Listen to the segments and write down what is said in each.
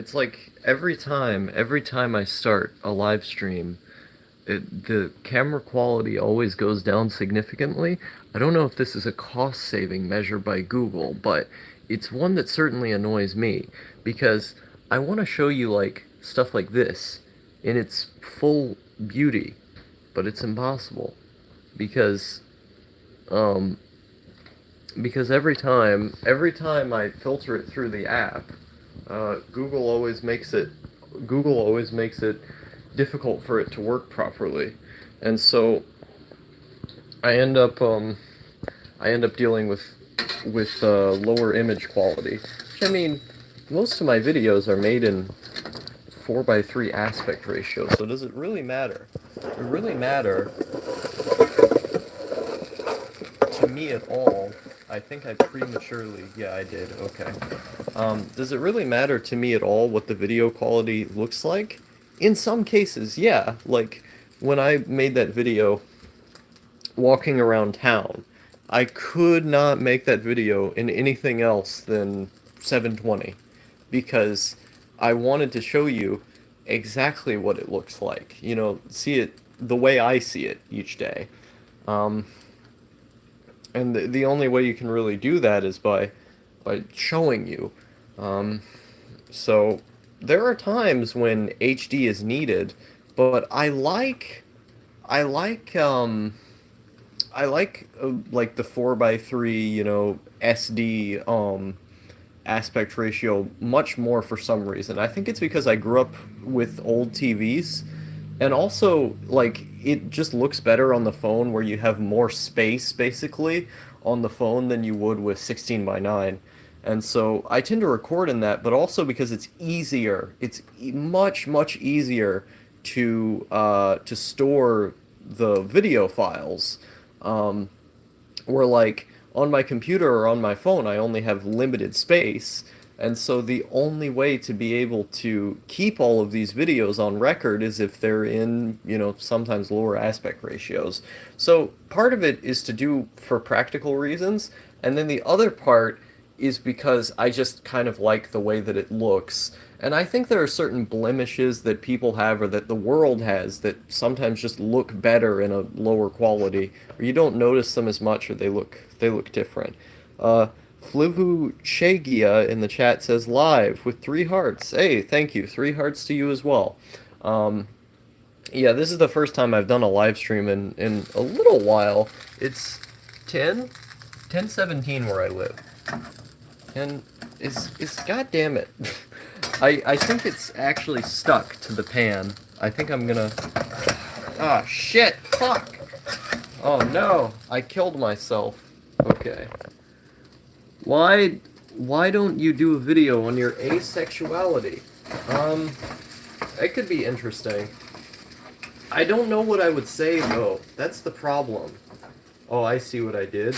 It's like every time I start a live stream, the camera quality always goes down significantly. I don't know if this is a cost saving measure by Google, but it's one that certainly annoys me because I want to show you like stuff like this in its full beauty, but it's impossible because um because every time I filter it through the app, Google always makes it difficult for it to work properly, and so I end up dealing with lower image quality. Which, I mean, most of my videos are made in 4:3 aspect ratio, so does it really matter? It really matter to me at all. I think I prematurely, yeah, I did. Okay. Does it really matter to me at all what the video quality looks like? In some cases, yeah. Like when I made that video walking around town, I could not make that video in anything else than 720 because I wanted to show you exactly what it looks like. You know, see it the way I see it each day. Um, and the only way you can really do that is by showing you. Um, so there are times when HD is needed, but I like the 4:3, SD aspect ratio much more for some reason. I think it's because I grew up with old TVs, and also like it just looks better on the phone where you have more space basically on the phone than you would with 16 by 9. And so I tend to record in that, but also because it's easier. It's much easier to store the video files. Um, where like on my computer or on my phone I only have limited space, and so the only way to be able to keep all of these videos on record is if they're in, sometimes lower aspect ratios. So part of it is to do for practical reasons, and then the other part is because I just kind of like the way that it looks. And I think there are certain blemishes that people have or that the world has that sometimes just look better in a lower quality, or you don't notice them as much, or they look different. Uh, Flivu Chegia in the chat says live with 3 hearts. Hey, thank you. 3 hearts to you as well. Um, yeah, this is the first time I've done a live stream in a little while. It's 10:17 where I live. And it's god damn it. I think it's actually stuck to the pan. I think I'm gonna. Ah, shit! Fuck! Oh no! I killed myself. Okay. Why why don't you do a video on your asexuality? Um, it could be interesting. I don't know what I would say though. That's the problem. Oh, I see what I did.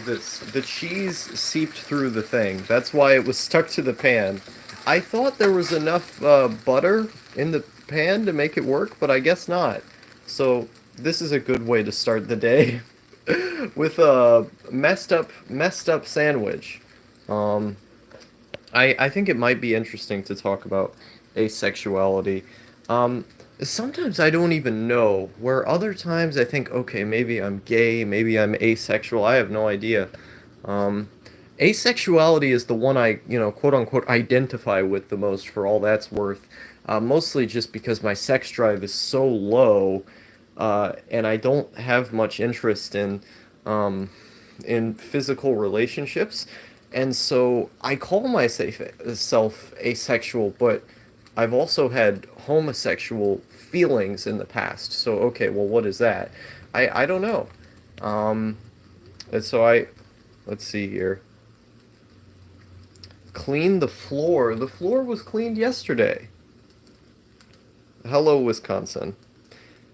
The cheese seeped through the thing. That's why it was stuck to the pan. I thought there was enough butter in the pan to make it work, but I guess not. So this is a good way to start the day with a messed up sandwich. Um, I think it might be interesting to talk about asexuality. Um, Sometimes I don't even know. Where other times I think, okay, maybe I'm gay, maybe I'm asexual. I have no idea. Um, Asexuality is the one I, quote unquote, identify with the most for all that's worth. Mostly just because my sex drive is so low, and I don't have much interest um, in physical relationships. And so I call myself asexual, but I've also had homosexual feelings in the past. So, okay, well, what is that? I don't know. Um, and so let's see here. Clean the floor. The floor was cleaned yesterday. Hello, Wisconsin.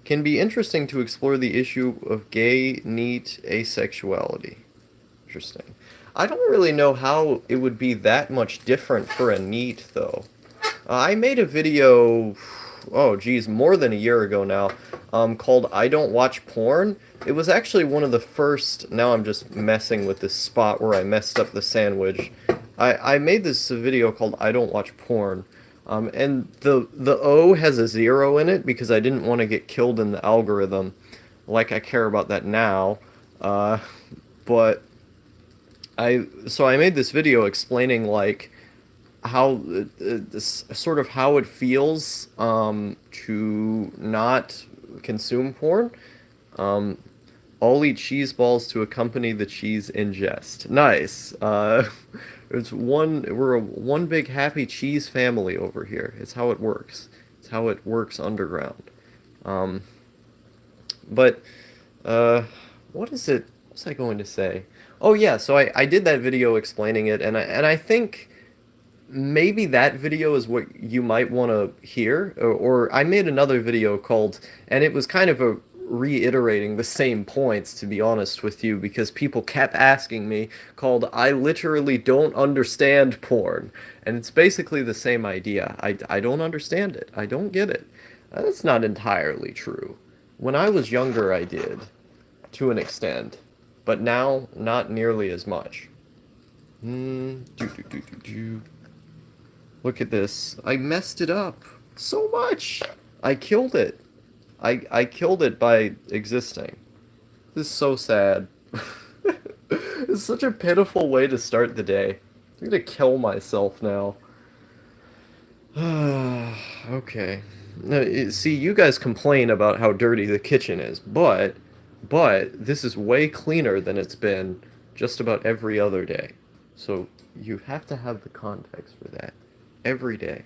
Can be interesting to explore the issue of gay, neat, asexuality. Interesting. I don't really know how it would be that much different for a neat, though. I made a video, oh geez, more than a year ago now, called I Don't Watch Porn, It was actually one of the first. Now I'm just messing with this spot where I messed up the sandwich. I made this video called "I Don't Watch Porn," and the O has a zero in it because I didn't want to get killed in the algorithm, like I care about that now. Uh, but I made this video explaining like how this sort of how it feels to not consume porn. Um, I'll eat cheese balls to accompany the cheese ingest. Nice. It's one. We're a one big happy cheese family over here. It's how it works. It's how it works underground. Um, but uh, what is it? What was I going to say? Oh yeah. So I did that video explaining it, and I think maybe that video is what you might want to hear. Or I made another video called, and it was kind of a reiterating the same points, to be honest with you, because people kept asking me, called "I literally don't understand porn." And it's basically the same idea. I don't understand it. I don't get it. That's not entirely true. When I was younger, I did, to an extent, but now not nearly as much. Do, do, do, do, do. Look at this. I messed it up so much. I killed it. I killed it by existing. This is so sad. It's such a pitiful way to start the day. I'm gonna kill myself now. Okay. No, see, you guys complain about how dirty the kitchen is, but this is way cleaner than it's been just about every other day. So you have to have the context for that. Every day.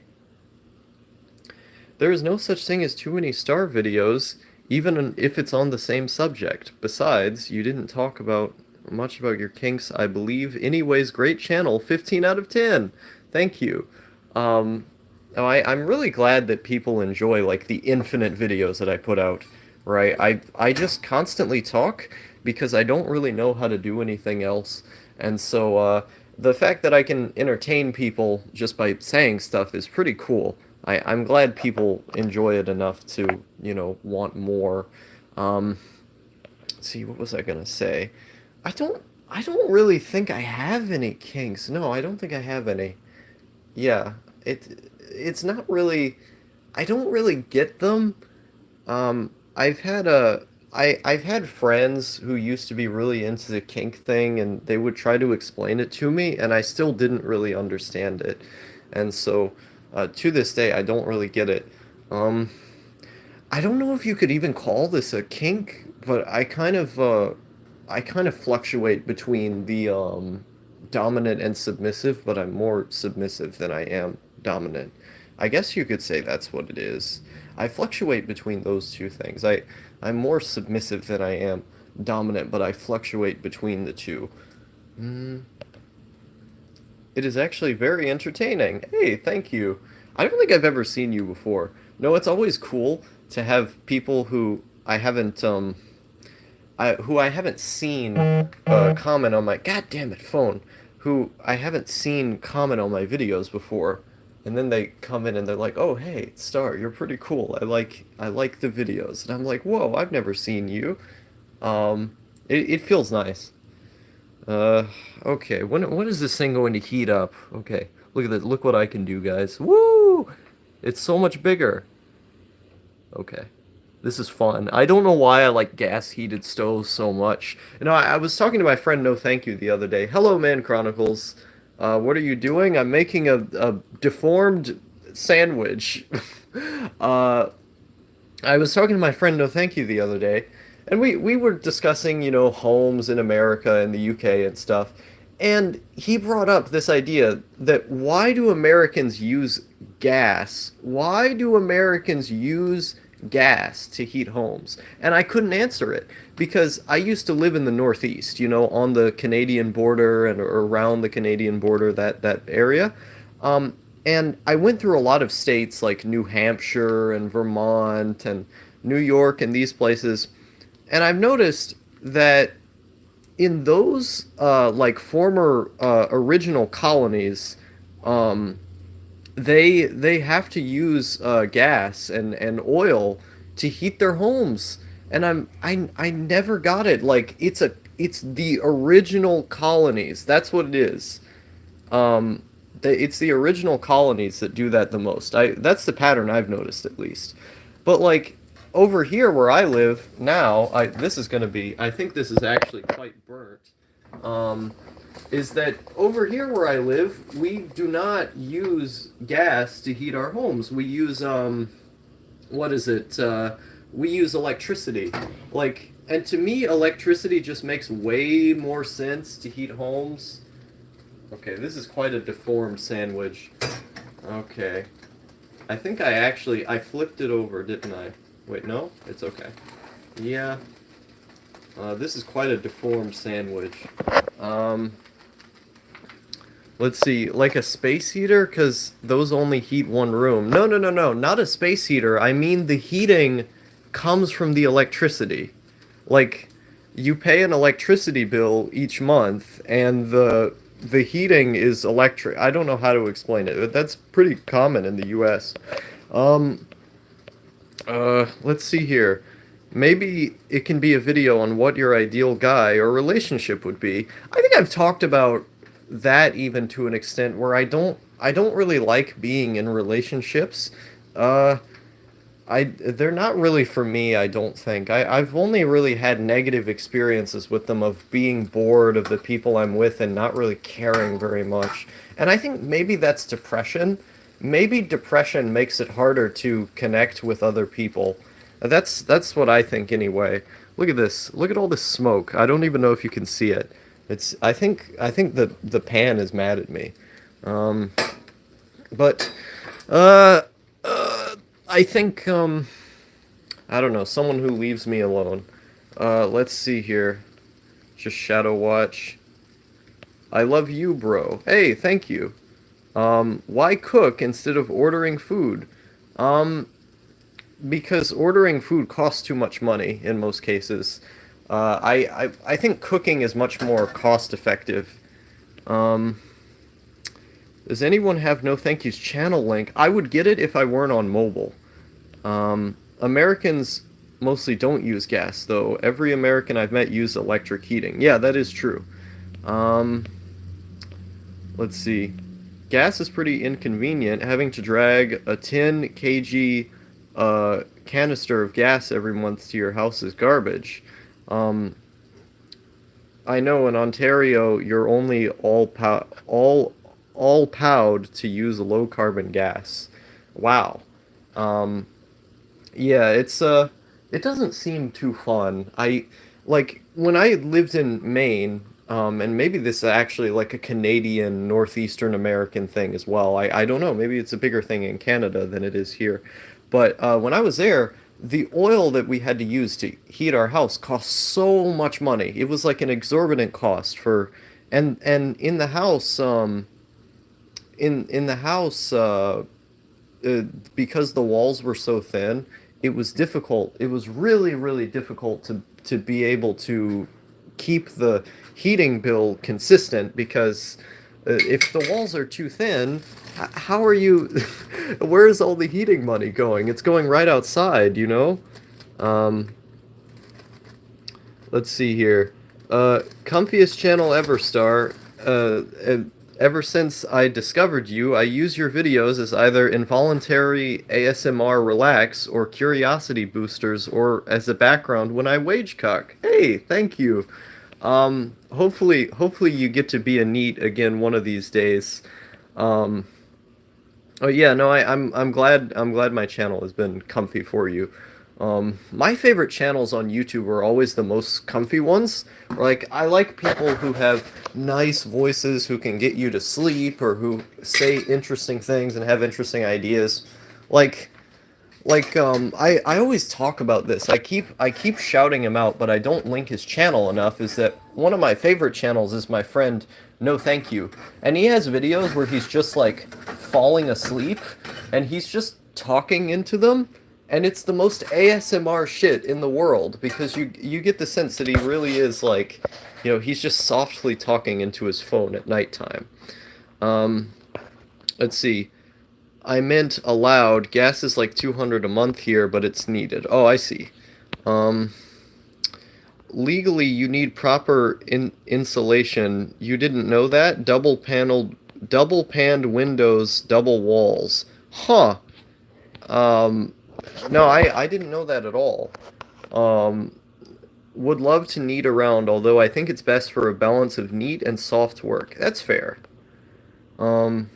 There is no such thing as too many star videos, even if it's on the same subject. Besides, you didn't talk about much about your kinks, I believe. Anyways, great channel, 15 out of 10. Thank you. Um, I'm really glad that people enjoy like the infinite videos that I put out, right? I just constantly talk because I don't really know how to do anything else. And so the fact that I can entertain people just by saying stuff is pretty cool. I'm glad people enjoy it enough to, want more. Um, let's see, what was I gonna say? I don't I don't really think I have any kinks. No, I don't think I have any. Yeah, it's not really. I don't really get them. I've had friends who used to be really into the kink thing, and they would try to explain it to me, and I still didn't really understand it, and so to this day, I don't really get it. Um, I don't know if you could even call this a kink, but I kind of fluctuate between the dominant and submissive, but I'm more submissive than I am dominant. I guess you could say that's what it is. I fluctuate between those two things. I'm more submissive than I am dominant, but I fluctuate between the two. Mm, it is actually very entertaining. Hey, thank you. I don't think I've ever seen you before. No, it's always cool to have people who I haven't seen comment on my god damn it phone, who I haven't seen comment on my videos before, and then they come in and they're like, "Oh hey, Star, you're pretty cool. I like the videos," and I'm like, "Whoa, I've never seen you." It feels nice. Uh, okay. When is this thing going to heat up? Okay, look at this. Look what I can do, guys. Woo! It's so much bigger. Okay. This is fun. I don't know why I like gas heated stoves so much. I was talking to my friend No Thank You the other day. Hello, Man Chronicles. What are you doing? I'm making a deformed sandwich. uh, I was talking to my friend No Thank You the other day, and we were discussing, homes in America and the UK and stuff. And he brought up this idea that why do Americans use gas? Why do Americans use gas to heat homes? And I couldn't answer it because I used to live in the Northeast, on the Canadian border and around the Canadian border, that area. Um, and I went through a lot of states like New Hampshire and Vermont and New York and these places. And I've noticed that in those like former original colonies, um, they have to use gas and oil to heat their homes. and I never got it. Like it's the original colonies. That's what it is. Um, it's the original colonies that do that the most. That's the pattern I've noticed at least. But like over here where I live now, I this is gonna be. I think this is actually quite burnt. Um, is that over here where I live, we do not use gas to heat our homes. We use what is it? We use electricity. Like, and to me, electricity just makes way more sense to heat homes. Okay, this is quite a deformed sandwich. Okay. I think I flipped it over, didn't I? Wait, no? It's okay. Yeah. This is quite a deformed sandwich. Um, let's see, like a space heater? Because those only heat one room. No, no, no, no, not a space heater. I mean the heating comes from the electricity. Like, you pay an electricity bill each month, and the heating is electric. I don't know how to explain it, but that's pretty common in the U.S. Um, let's see here. Maybe it can be a video on what your ideal guy or relationship would be. I think I've talked about that even to an extent where I don't really like being in relationships. Uh, they're not really for me, I don't think. I've only really had negative experiences with them of being bored of the people I'm with and not really caring very much. And I think maybe that's depression. Maybe depression makes it harder to connect with other people. That's what I think anyway. Look at this. Look at all this smoke. I don't even know if you can see it. It's I think the pan is mad at me. Um, but uh I think I don't know, someone who leaves me alone. Let's see here. Just Shadow Watch. I love you, bro. Hey, thank you. Why cook instead of ordering food? Um, because ordering food costs too much money in most cases. I think cooking is much more cost effective. Um, does anyone have No Thank You's channel link? I would get it if I weren't on mobile. Americans mostly don't use gas, though. Every American I've met uses electric heating. Yeah, that is true. Um, let's see. Gas is pretty inconvenient. Having to drag a 10 kg canister of gas every month to your house is garbage. Um, I know in Ontario you're only all powed to use low carbon gas. Wow. Um, Yeah, it doesn't seem too fun. I like when I lived in Maine, and maybe this is actually like a Canadian Northeastern American thing as well. I don't know, maybe it's a bigger thing in Canada than it is here. But when I was there, the oil that we had to use to heat our house cost so much money. It was like an exorbitant cost for, and in the house, in the house, uh, because the walls were so thin, it was difficult. It was really, really difficult to be able to keep the heating bill consistent because if the walls are too thin, how are you? Where's all the heating money going? It's going right outside, you know? Um, let's see here. Comfiest channel ever, Star. Ever since I discovered you, I use your videos as either involuntary ASMR relax or curiosity boosters or as a background when I wage cock. Hey, thank you. Hopefully you get to be a neat again one of these days. Um, oh yeah, no, I'm glad my channel has been comfy for you. My favorite channels on YouTube are always the most comfy ones. Like I like people who have nice voices who can get you to sleep or who say interesting things and have interesting ideas. Like I always talk about this. I keep shouting him out, but I don't link his channel enough. Is that one of my favorite channels is my friend No Thank You, and he has videos where he's just like falling asleep, and he's just talking into them, and it's the most ASMR shit in the world because you get the sense that he really is like, you know, he's just softly talking into his phone at nighttime. Um, let's see. I meant aloud. Gas is like 200 a month here, but it's needed. Oh, I see. Um, Legally, you need proper insulation. You didn't know that? Double panned windows, double walls. Huh. Um, no, I didn't know that at all. Um, would love to neat around, although I think it's best for a balance of neat and soft work. That's fair. Um,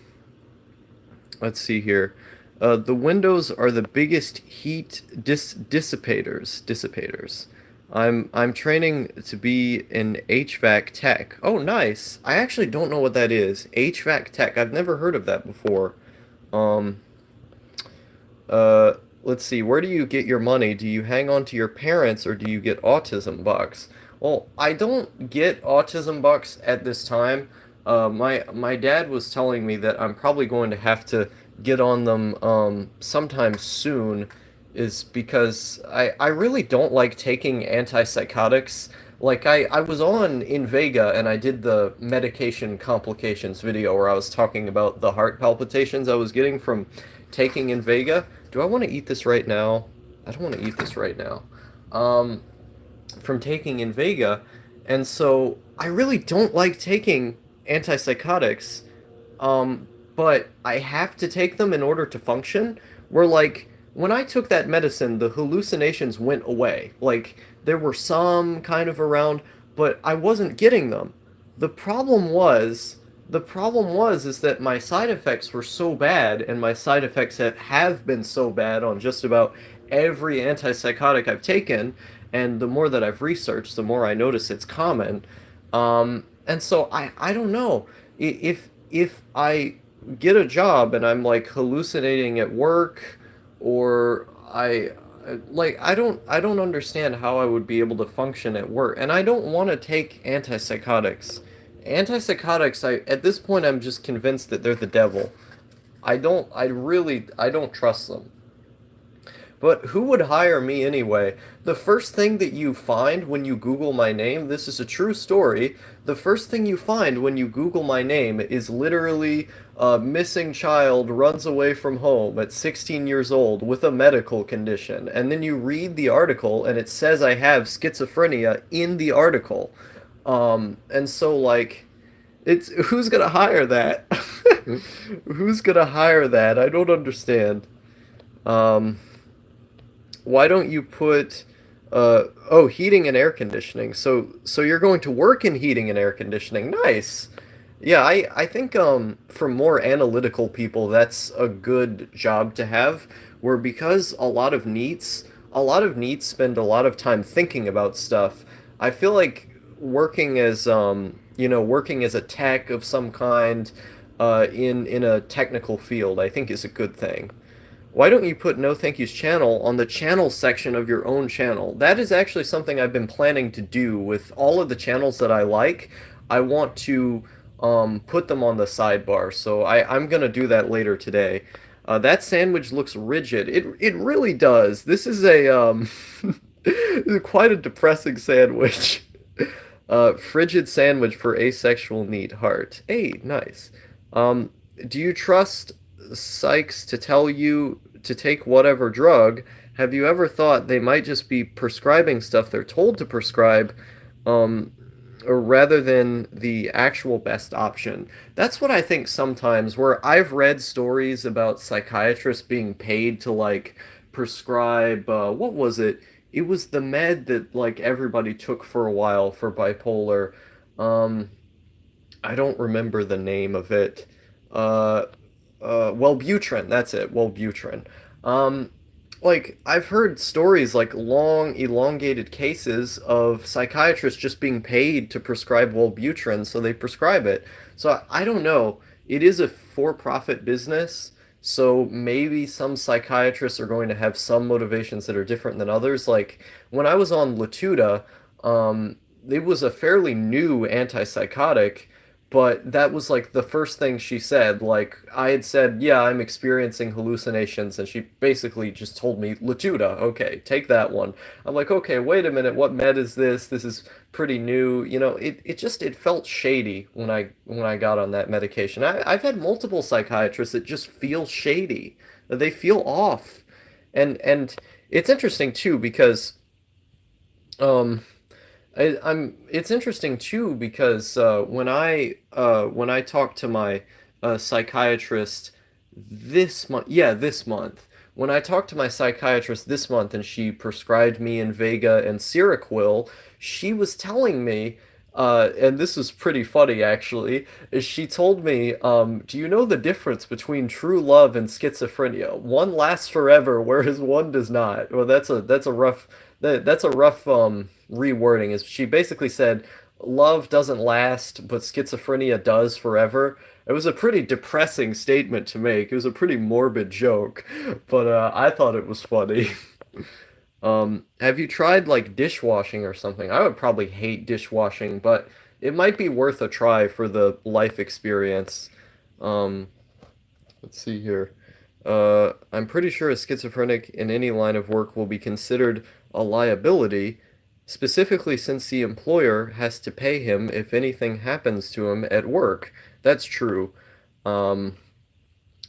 let's see here. The windows are the biggest heat dissipators. I'm training to be an HVAC tech. Oh, nice. I actually don't know what that is. HVAC tech. I've never heard of that before. Um, uh, let's see. Where do you get your money? Do you hang on to your parents or do you get autism bucks? Well, I don't get autism bucks at this time. My dad was telling me that I'm probably going to have to get on them sometime soon, is because I really don't like taking antipsychotics. Like I was on Invega and I did the medication complications video where I was talking about the heart palpitations I was getting from taking Invega. Do I want to eat this right now? I don't want to eat this right now. Um, from taking Invega, and so I really don't like taking antipsychotics, but I have to take them in order to function. Where like when I took that medicine, the hallucinations went away. Like there were some kind of around, but I wasn't getting them. The problem was the problem was is that my side effects were so bad, and my side effects have been so bad on just about every antipsychotic I've taken, and the more that I've researched, the more I notice it's common. And so I don't know if I get a job and I'm like hallucinating at work, or I don't understand how I would be able to function at work, and I don't want to take antipsychotics. Antipsychotics, I at this point I'm just convinced that they're the devil. I don't trust them. But who would hire me anyway? The first thing that you find when you Google my name, this is a true story. The first thing you find when you Google my name is literally a missing child runs away from home at 16 years old with a medical condition. And then you read the article and it says I have schizophrenia in the article. And so like it's who's gonna hire that? Who's gonna hire that? I don't understand. Um, why don't you put oh, heating and air conditioning. So you're going to work in heating and air conditioning. Nice. Yeah, I think for more analytical people that's a good job to have, where because a lot of neats spend a lot of time thinking about stuff. I feel like working as working as a tech of some kind in a technical field, I think is a good thing. Why don't you put No Thank You's channel on the channel section of your own channel? That is actually something I've been planning to do with all of the channels that I like. I want to put them on the sidebar, so I'm gonna do that later today. That sandwich looks rigid. It really does. This is a quite a depressing sandwich. Frigid sandwich for asexual neat heart. Hey, nice. Um, do you trust psychs to tell you to take whatever drug? Have you ever thought they might just be prescribing stuff they're told to prescribe, um, or rather than the actual best option? That's what I think sometimes, where I've read stories about psychiatrists being paid to like prescribe, what was it? It was the med that like everybody took for a while for bipolar. Um, I don't remember the name of it. Uh, Wellbutrin, that's it, Wellbutrin. Um, like I've heard stories like long, elongated cases of psychiatrists just being paid to prescribe Wellbutrin, so they prescribe it. So I don't know. It is a for-profit business, so maybe some psychiatrists are going to have some motivations that are different than others. Like when I was on Latuda, it was a fairly new antipsychotic, but that was like the first thing she said. Like I had said, yeah, I'm experiencing hallucinations, and she basically just told me, Latuda, okay, take that one. I'm like, okay, wait a minute, what med is this? This is pretty new. You know, it felt shady when I got on that medication. I've had multiple psychiatrists that just feel shady. They feel off. And it's interesting too because Um, I'm. It's interesting too because when I talked to my psychiatrist this month, yeah, this month, when I talked to my psychiatrist this month and she prescribed me Invega and Seroquel, she was telling me, and this was pretty funny actually, is she told me, do you know the difference between true love and schizophrenia? One lasts forever, whereas one does not. Well, that's a rough rewording. Is she basically said love doesn't last, but schizophrenia does forever. It was a pretty depressing statement to make. It was a pretty morbid joke, but I thought it was funny. Have you tried like dishwashing or something? I would probably hate dishwashing, but it might be worth a try for the life experience. Um, let's see here. I'm pretty sure a schizophrenic in any line of work will be considered a liability, specifically since the employer has to pay him if anything happens to him at work. That's true. Um,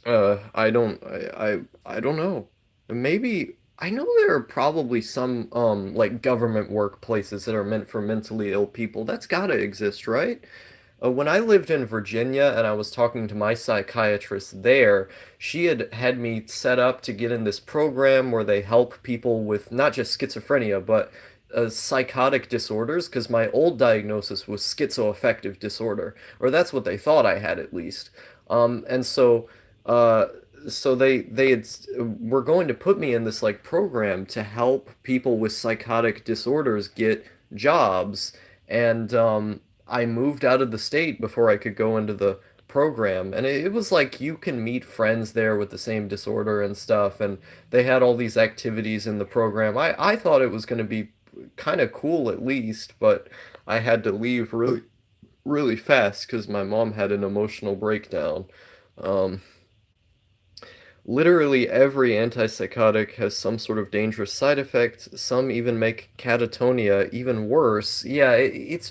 I don't know. Maybe I know there are probably some like government workplaces that are meant for mentally ill people. That's gotta exist, right? When I lived in Virginia and I was talking to my psychiatrist there, she had me set up to get in this program where they help people with not just schizophrenia, but psychotic disorders, because my old diagnosis was schizoaffective disorder, or that's what they thought I had at least. And so, uh, so they had were going to put me in this like program to help people with psychotic disorders get jobs, and I moved out of the state before I could go into the program. And it was like you can meet friends there with the same disorder and stuff. And they had all these activities in the program. I thought it was going to be kind of cool at least, but I had to leave really fast because my mom had an emotional breakdown. Um, Literally every antipsychotic has some sort of dangerous side effect. Some even make catatonia even worse. Yeah, it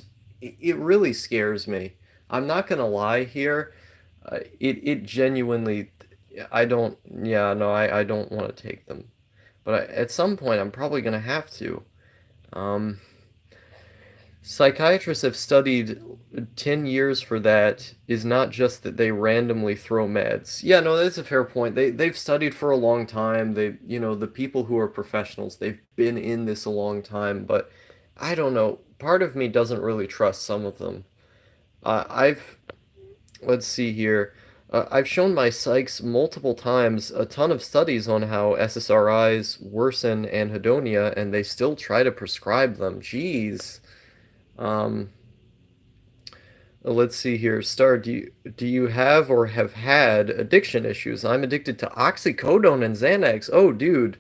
really scares me. I'm not gonna lie here. It genuinely, I don't. Yeah, no, I don't want to take them. But at some point, I'm probably gonna have to. Um, Psychiatrists have studied 10 years for that is not just that they randomly throw meds. Yeah, no, that's a fair point. They've studied for a long time. The people who are professionals, they've been in this a long time, but I don't know. Part of me doesn't really trust some of them. I've let's see here. I've shown my psychs multiple times a ton of studies on how SSRIs worsen anhedonia, and they still try to prescribe them. Jeez. Um, Let's see here. Star, do you have or have had addiction issues? I'm addicted to oxycodone and Xanax. Oh, dude.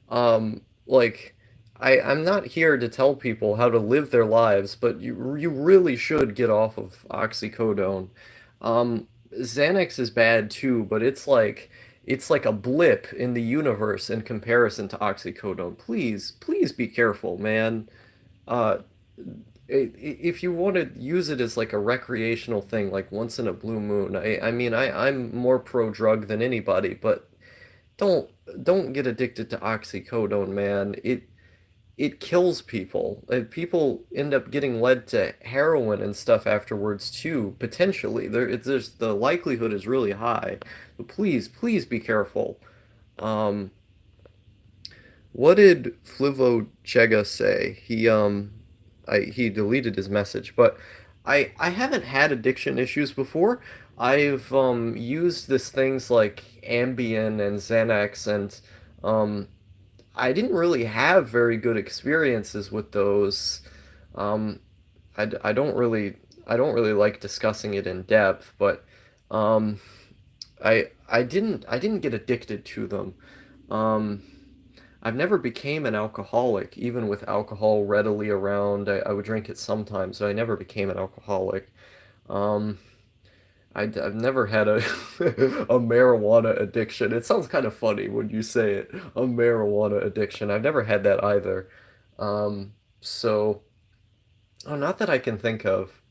Like I'm not here to tell people how to live their lives, but you really should get off of oxycodone. Xanax is bad too, but it's like a blip in the universe in comparison to oxycodone. Please be careful, man. Uh, if you want to use it as like a recreational thing, like once in a blue moon, I mean, I'm more pro drug than anybody, but don't don't get addicted to oxycodone, man. It kills people. People end up getting led to heroin and stuff afterwards too, potentially. There's the likelihood is really high. But please be careful. Um, what did Flivo Chega say? He deleted his message, but I haven't had addiction issues before. I've used this things like Ambien and Xanax, and um I didn't really have very good experiences with those. Um I I don't really like discussing it in depth, but um I didn't get addicted to them. Um I've never became an alcoholic, even with alcohol readily around. I would drink it sometimes, so I never became an alcoholic. Um, I've never had a a marijuana addiction. It sounds kind of funny when you say it, a marijuana addiction. I've never had that either. So, oh, not that I can think of.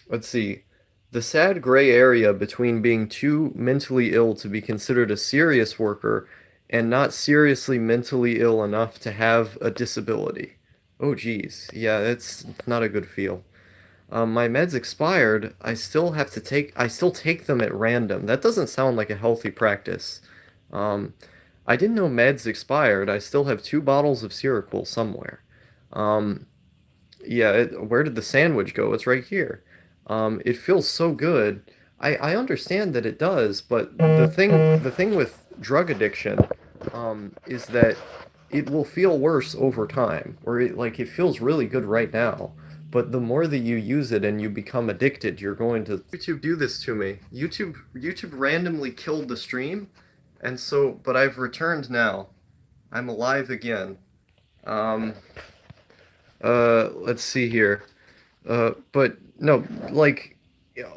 Let's see. The sad gray area between being too mentally ill to be considered a serious worker and not seriously mentally ill enough to have a disability. Oh geez, yeah, it's not a good feel. My meds expired. I still take them at random. That doesn't sound like a healthy practice. Um, I didn't know meds expired. I still have 2 bottles of Seroquel somewhere. Um, yeah, where did the sandwich go? It's right here. It feels so good. I understand that it does, but the thing with drug addiction, is that it will feel worse over time, or it feels really good right now. But the more that you use it and you become addicted, you're going to YouTube do this to me. YouTube randomly killed the stream, and so but I've returned now. I'm alive again. Um, let's see here. But no, like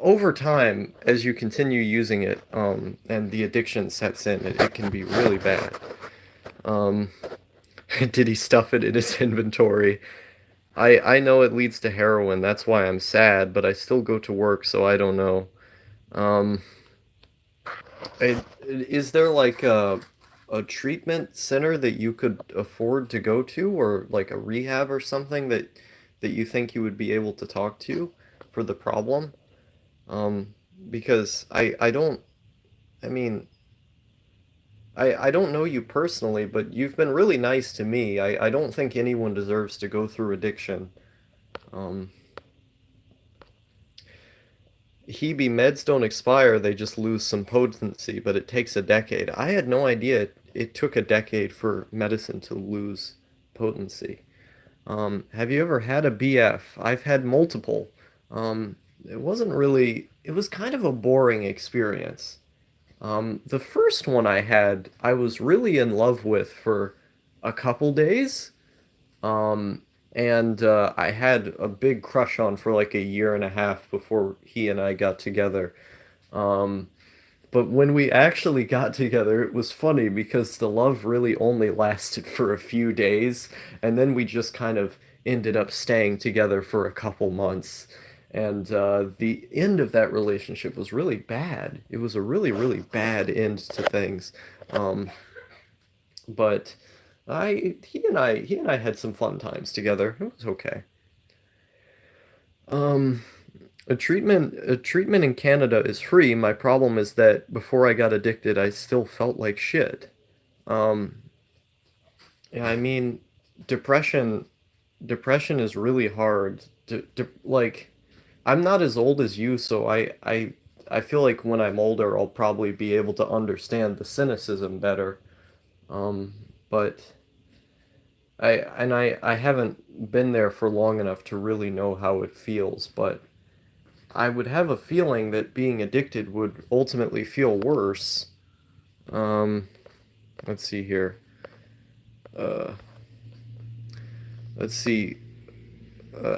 over time, as you continue using it, and the addiction sets in, it can be really bad. Um, did he stuff it in his inventory? I know it leads to heroin. That's why I'm sad, but I still go to work, so I don't know. Um, is there like a treatment center that you could afford to go to, or like a rehab or something that you think you would be able to talk to for the problem? Um, because I don't, I mean, I don't know you personally, but you've been really nice to me. I don't think anyone deserves to go through addiction. Um, Hebe, meds don't expire, they just lose some potency, but it takes a decade. I had no idea it took a decade for medicine to lose potency. Have you ever had a BF? I've had multiple. It wasn't really, it was kind of a boring experience. The first one I had, I was really in love with for a couple days. Um, and I had a big crush on for like a year and a half before he and I got together. Um, but when we actually got together, it was funny because the love really only lasted for a few days, and then we just kind of ended up staying together for a couple months. And the end of that relationship was really bad. It was a really, really bad end to things. Um, but he and I had some fun times together. It was okay. Um, a treatment in Canada is free. My problem is that before I got addicted, I still felt like shit. Um, yeah, I mean, depression depression is really hard like I'm not as old as you, so I feel like when I'm older, I'll probably be able to understand the cynicism better. Um, but I haven't been there for long enough to really know how it feels, but I would have a feeling that being addicted would ultimately feel worse. Um, let's see here. Uh, let's see.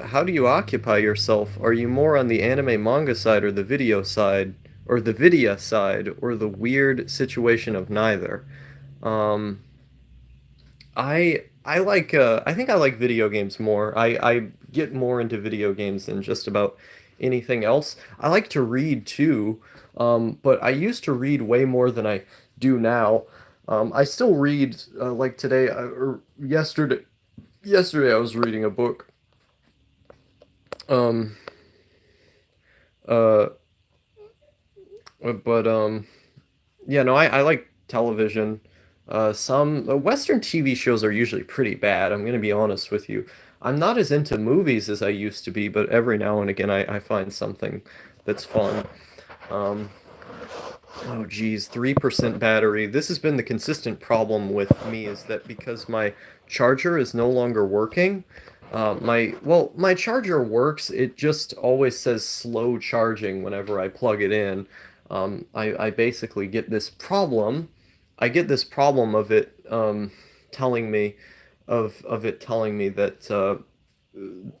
How do you occupy yourself? Are you more on the anime manga side or the video side, or the vidya side, or the weird situation of neither? Um, I think I like video games more. I get more into video games than just about anything else. I like to read too, but I used to read way more than I do now. I still read, like today, or yesterday I was reading a book. Um, uh, but yeah, no, I like television. Some Western TV shows are usually pretty bad. I'm gonna be honest with you. I'm not as into movies as I used to be, but every now and again I find something that's fun. Um, oh geez, 3% battery. This has been the consistent problem with me, is that because my charger is no longer working, my charger works. It just always says slow charging whenever I plug it in. I basically get this problem. I get this problem of it telling me of it telling me that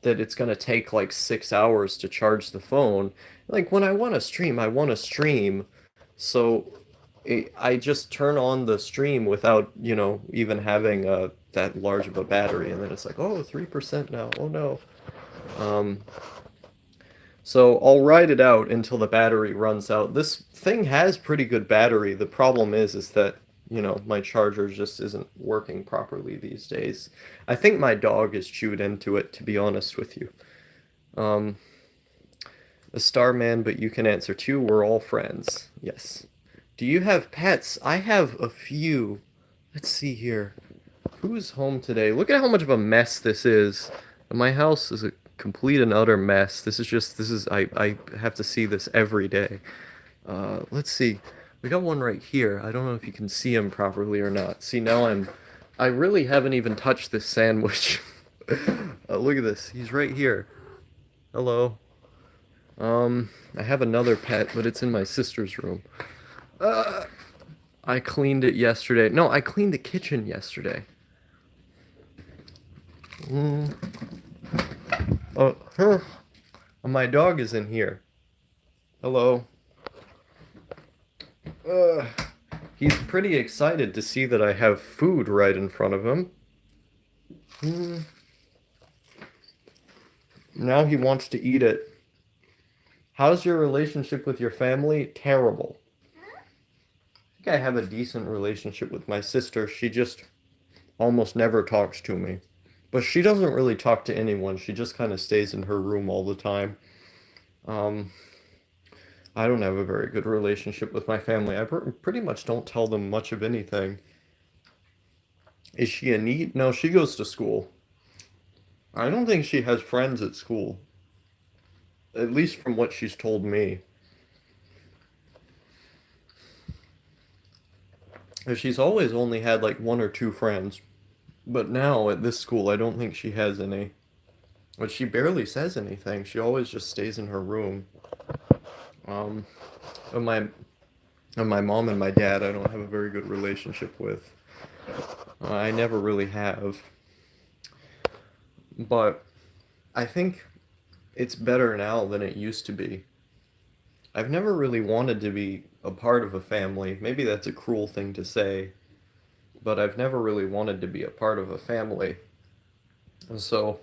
it's gonna take like 6 hours to charge the phone. Like when I want to stream, I want to stream. So I just turn on the stream without, even having that large of a battery, and then it's like, oh, 3% now. Oh no. Um, so I'll ride it out until the battery runs out. This thing has pretty good battery. The problem is that my charger just isn't working properly these days. I think my dog is chewed into it, to be honest with you. Um, a Starman, but you can answer too. We're all friends. Yes. Do you have pets? I have a few. Let's see here. Who's home today? Look at how much of a mess this is. My house is a complete and utter mess. I have to see this every day. Let's see. We got one right here. I don't know if you can see him properly or not. See, I really haven't even touched this sandwich. Look at this. He's right here. Hello. I have another pet, but it's in my sister's room. I cleaned it yesterday. No, I cleaned the kitchen yesterday. Mm. Huh. My dog is in here. Hello. Uh, he's pretty excited to see that I have food right in front of him. Mm. Now he wants to eat it. How's your relationship with your family? Terrible. I think I have a decent relationship with my sister. She just almost never talks to me. But she doesn't really talk to anyone. She just kind of stays in her room all the time. Um, I don't have a very good relationship with my family. Pretty much don't tell them much of anything. Is she a neat? No, she goes to school. I don't think she has friends at school, at least from what she's told me. She's always only had like one or two friends, but now at this school, I don't think she has any. But she barely says anything. She always just stays in her room. Um, and my mom and my dad, I don't have a very good relationship with. I never really have. But I think it's better now than it used to be. I've never really wanted to be a part of a family. Maybe that's a cruel thing to say, but I've never really wanted to be a part of a family. And so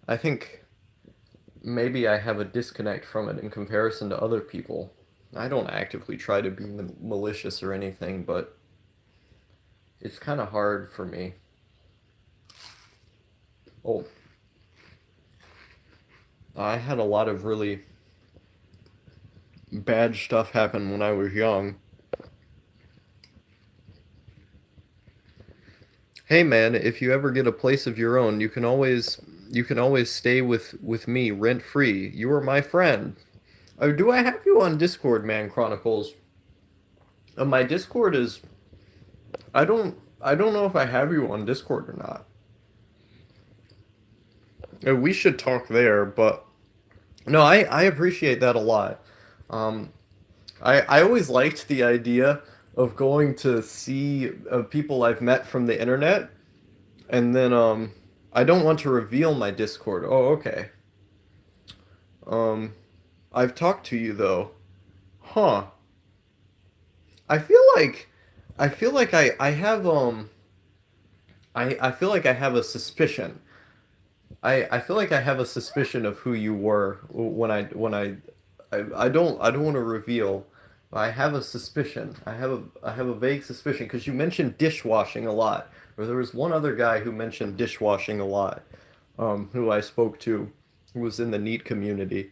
I think maybe I have a disconnect from it in comparison to other people. I don't actively try to be malicious or anything, but it's kind of hard for me. Oh, I had a lot of really bad stuff happen when I was young. Hey man, if you ever get a place of your own, you can always stay with me rent free. You are my friend. Do I have you on Discord, Man Chronicles? My Discord is I don't know if I have you on Discord or not. We should talk there, but no, I appreciate that a lot. Um, I always liked the idea of going to see people I've met from the internet, and then I don't want to reveal my Discord. Oh, okay. Um, I've talked to you though. Huh. I feel like I have I feel like I have a suspicion. I feel like I have a suspicion of who you were when I don't want to reveal. But I have a suspicion. I have a vague suspicion because you mentioned dishwashing a lot. Or there was one other guy who mentioned dishwashing a lot, who I spoke to, who was in the neat community.